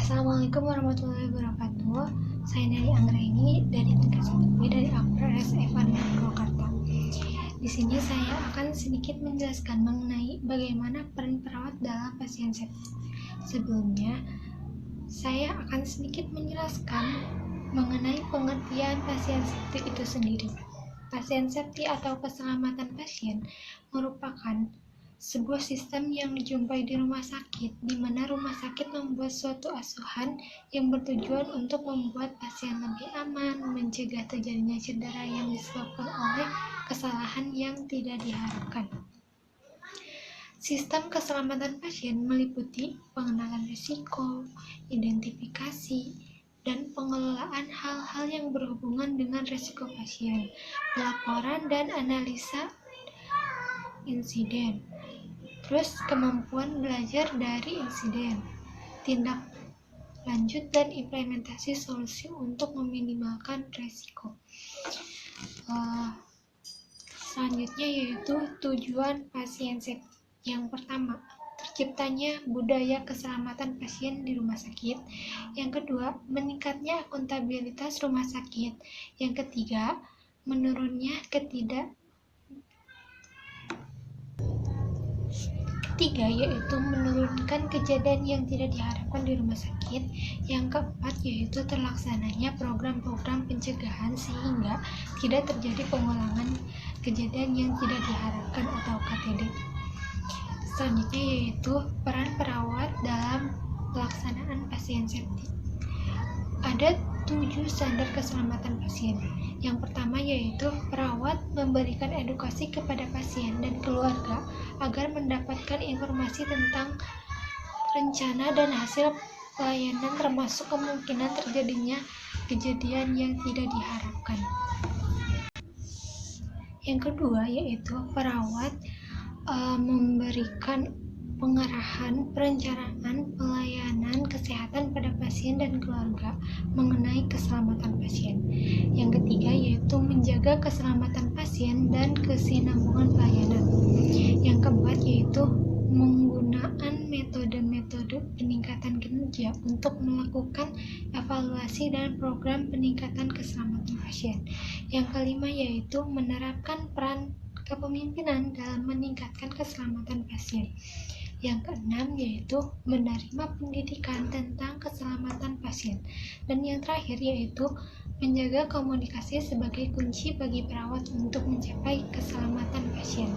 Assalamualaikum warahmatullahi wabarakatuh. Saya Neri Anggraini dari tingkat 1B dari APRS Evan Purwakarta. Di sini saya akan sedikit menjelaskan mengenai bagaimana peran perawat dalam pasien septic. Sebelumnya, saya akan sedikit menjelaskan mengenai pengertian pasien septic itu sendiri. Pasien septic atau keselamatan pasien merupakan sebuah sistem yang dijumpai di rumah sakit, di mana rumah sakit membuat suatu asuhan yang bertujuan untuk membuat pasien lebih aman, mencegah terjadinya cedera yang disebabkan oleh kesalahan yang tidak diharapkan. Sistem keselamatan pasien meliputi pengenalan risiko, identifikasi, dan pengelolaan hal-hal yang berhubungan dengan risiko pasien, pelaporan dan analisa insiden. Terus kemampuan belajar dari insiden, tindak lanjut dan implementasi solusi untuk meminimalkan risiko. Selanjutnya yaitu tujuan pasien septic. Yang pertama, terciptanya budaya keselamatan pasien di rumah sakit. Yang kedua, meningkatnya akuntabilitas rumah sakit. Yang ketiga, menurunnya Ketiga, yaitu menurunkan kejadian yang tidak diharapkan di rumah sakit. Yang keempat, yaitu terlaksananya program-program pencegahan sehingga tidak terjadi pengulangan kejadian yang tidak diharapkan atau KTD. Selanjutnya yaitu peran perawat dalam pelaksanaan pasien septic. Ada 7 standar keselamatan pasien. Yang pertama yaitu perawat memberikan edukasi kepada pasien dan keluarga agar mendapatkan informasi tentang rencana dan hasil pelayanan termasuk kemungkinan terjadinya kejadian yang tidak diharapkan. Yang kedua yaitu perawat memberikan pengarahan, perencanaan, pelayanan kesehatan pada pasien dan keluarga mengenai keselamatan pasien. Yang ketiga yaitu menjaga keselamatan pasien dan kesinambungan pelayanan. Yang keempat yaitu menggunakan metode-metode peningkatan kinerja untuk melakukan evaluasi dan program peningkatan keselamatan pasien. Yang kelima yaitu menerapkan peran kepemimpinan dalam meningkatkan keselamatan pasien. Yang keenam yaitu menerima pendidikan tentang keselamatan pasien. Dan yang terakhir yaitu menjaga komunikasi sebagai kunci bagi perawat untuk mencapai keselamatan pasien.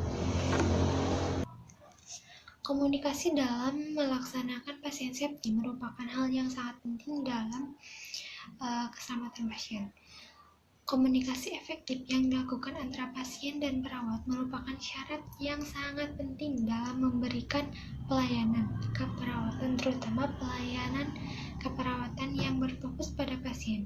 Komunikasi dalam melaksanakan pasien septic merupakan hal yang sangat penting dalam keselamatan pasien. Komunikasi efektif yang dilakukan antara pasien dan perawat merupakan syarat yang sangat penting dalam memberikan pelayanan keperawatan, terutama pelayanan keperawatan yang berfokus pada pasien.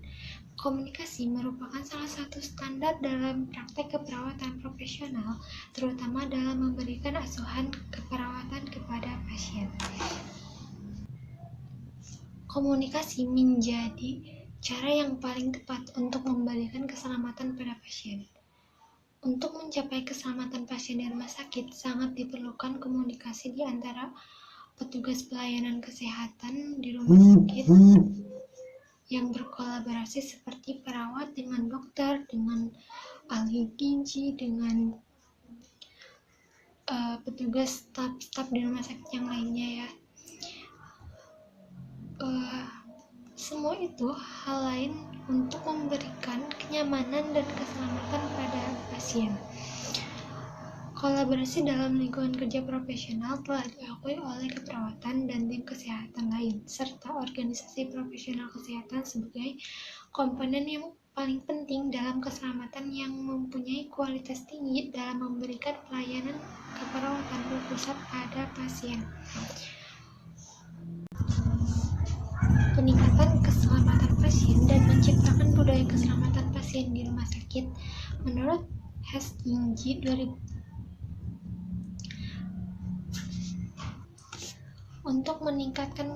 Komunikasi merupakan salah satu standar dalam praktek keperawatan profesional, terutama dalam memberikan asuhan keperawatan kepada pasien. Komunikasi menjadi cara yang paling tepat untuk memberikan keselamatan pada pasien. Untuk mencapai keselamatan pasien di rumah sakit, sangat diperlukan komunikasi di antara petugas pelayanan kesehatan di rumah sakit yang berkolaborasi seperti perawat dengan dokter, dengan ahli gizi, dengan petugas staf di rumah sakit yang lainnya ya. Semua itu hal lain untuk memberikan kenyamanan dan keselamatan pada pasien. Kolaborasi dalam lingkungan kerja profesional telah diakui oleh keperawatan dan tim kesehatan lain, serta organisasi profesional kesehatan sebagai komponen yang paling penting dalam keselamatan yang mempunyai kualitas tinggi dalam memberikan pelayanan keperawatan berpusat pada pasien. Peningkatan keselamatan pasien dan menciptakan budaya keselamatan pasien di rumah sakit. Menurut Hastings untuk meningkatkan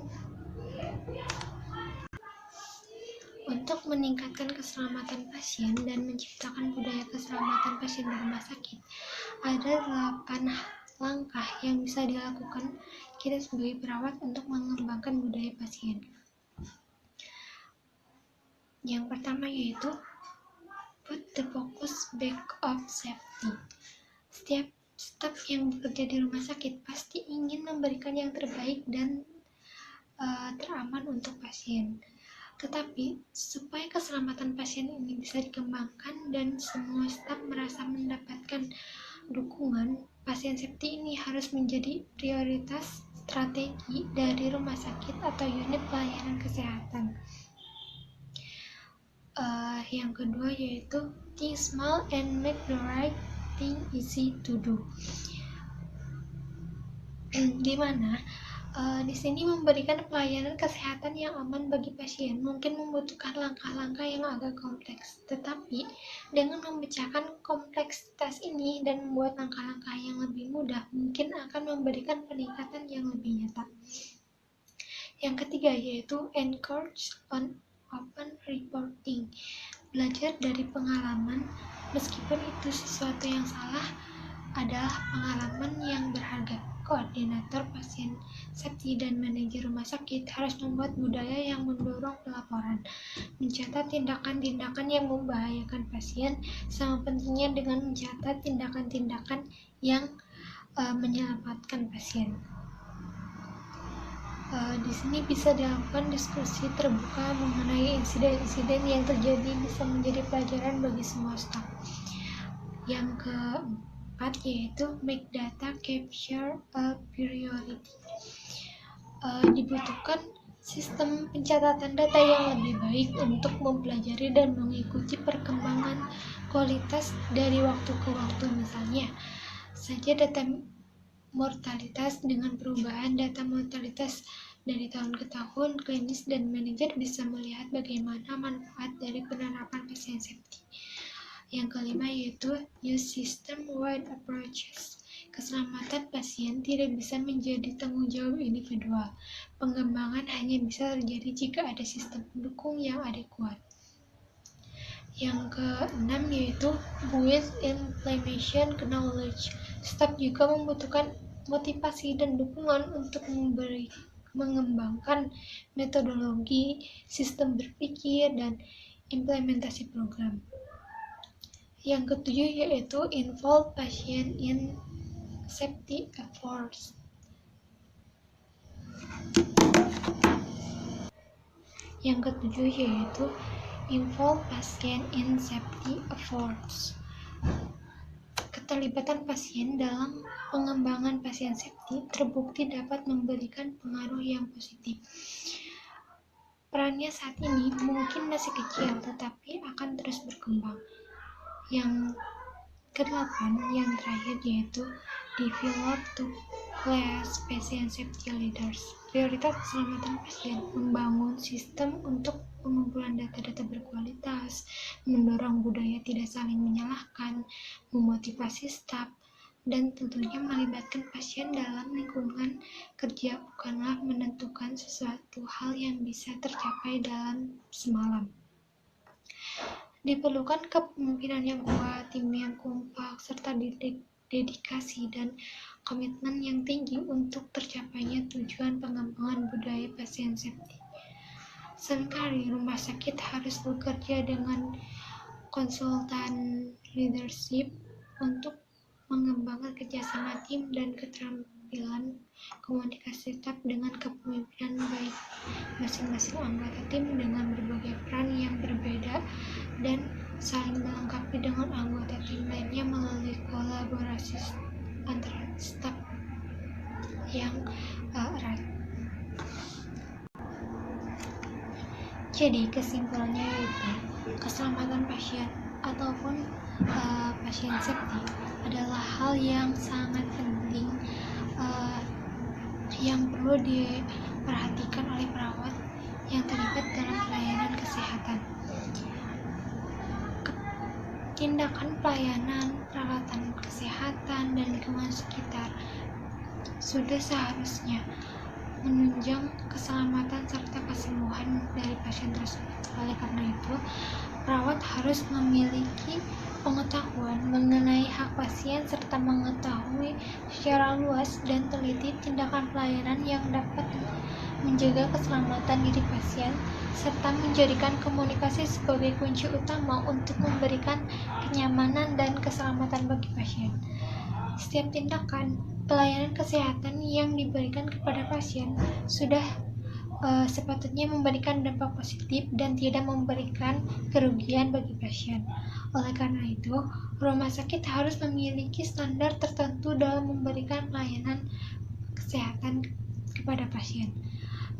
keselamatan pasien dan menciptakan budaya keselamatan pasien di rumah sakit, ada 8 langkah yang bisa dilakukan kita sebagai perawat untuk mengembangkan budaya pasien. Yang pertama yaitu put the focus back of safety. Setiap staf yang bekerja di rumah sakit pasti ingin memberikan yang terbaik dan teraman untuk pasien. Tetapi, supaya keselamatan pasien ini bisa dikembangkan dan semua staf merasa mendapatkan dukungan, pasien safety ini harus menjadi prioritas strategi dari rumah sakit atau unit pelayanan kesehatan. Yang kedua yaitu think small and make the right thing easy to do. Di mana di sini memberikan pelayanan kesehatan yang aman bagi pasien mungkin membutuhkan langkah-langkah yang agak kompleks, tetapi dengan memecahkan kompleksitas ini dan membuat langkah-langkah yang lebih mudah mungkin akan memberikan peningkatan yang lebih nyata. Yang ketiga yaitu encourage on open reporting. Belajar dari pengalaman, meskipun itu sesuatu yang salah, adalah pengalaman yang berharga. Koordinator pasien safety dan manajer rumah sakit harus membuat budaya yang mendorong pelaporan, mencatat tindakan-tindakan yang membahayakan pasien, sama pentingnya dengan mencatat tindakan-tindakan yang menyelamatkan pasien. Di sini bisa dilakukan diskusi terbuka mengenai insiden-insiden yang terjadi, bisa menjadi pelajaran bagi semua staf. Yang keempat yaitu make data capture a priority. Dibutuhkan sistem pencatatan data yang lebih baik untuk mempelajari dan mengikuti perkembangan kualitas dari waktu ke waktu. Misalnya saja data mortalitas. Dengan perubahan data mortalitas dari tahun ke tahun, klinis dan manajer bisa melihat bagaimana manfaat dari penerapan pasien safety. Yang kelima yaitu use system-wide approaches. Keselamatan pasien tidak bisa menjadi tanggung jawab individual. Pengembangan hanya bisa terjadi jika ada sistem pendukung yang adekuat. Yang keenam yaitu build implementation knowledge. Staf juga membutuhkan motivasi dan dukungan untuk mengembangkan metodologi, sistem berpikir, dan implementasi program. Yang ketujuh yaitu involve pasien in safety efforts. Yang ketujuh yaitu involve pasien in safety efforts. Keterlibatan pasien dalam pengembangan pasien safety terbukti dapat memberikan pengaruh yang positif. Perannya saat ini mungkin masih kecil, tetapi akan terus berkembang. Yang kedelapan, yang terakhir yaitu develop to class patient safety leaders. Prioritas keselamatan pasien, membangun sistem untuk pengumpulan data-data berkualitas, mendorong budaya tidak saling menyalahkan, memotivasi staf, dan tentunya melibatkan pasien dalam lingkungan kerja bukanlah menentukan sesuatu hal yang bisa tercapai dalam semalam. Diperlukan kepemimpinan yang kuat, tim yang kompak, serta dedikasi dan komitmen yang tinggi untuk tercapainya tujuan pengembangan budaya pasien safety. Seringkali rumah sakit harus bekerja dengan konsultan leadership untuk mengembangkan kerjasama tim dan keterampilan komunikasi staf dengan kepemimpinan baik. Masing-masing anggota tim dengan berbagai peran yang berbeda dan saling melengkapi dengan anggota tim lainnya melalui kolaborasi antara staf yang erat. Jadi kesimpulannya yaitu keselamatan pasien ataupun pasien safety adalah hal yang sangat penting yang perlu diperhatikan oleh perawat yang terlibat dalam pelayanan kesehatan. Tindakan pelayanan, perawatan kesehatan, dan lingkungan sekitar sudah seharusnya menunjang keselamatan serta kesembuhan dari pasien tersebut. Oleh karena itu, perawat harus memiliki pengetahuan mengenai hak pasien serta mengetahui secara luas dan teliti tindakan pelayanan yang dapat menjaga keselamatan diri pasien, serta menjadikan komunikasi sebagai kunci utama untuk memberikan kenyamanan dan keselamatan bagi pasien. Setiap tindakan pelayanan kesehatan yang diberikan kepada pasien sudah sepatutnya memberikan dampak positif dan tidak memberikan kerugian bagi pasien. Oleh karena itu, rumah sakit harus memiliki standar tertentu dalam memberikan pelayanan kesehatan kepada pasien.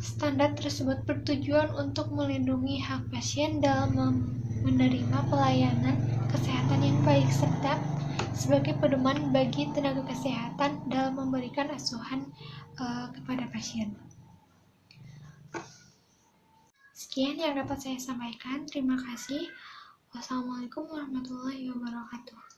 Standar tersebut bertujuan untuk melindungi hak pasien dalam menerima pelayanan kesehatan yang baik serta sebagai pedoman bagi tenaga kesehatan dalam memberikan asuhan kepada pasien. Sekian yang dapat saya sampaikan. Terima kasih. Wassalamualaikum warahmatullahi wabarakatuh.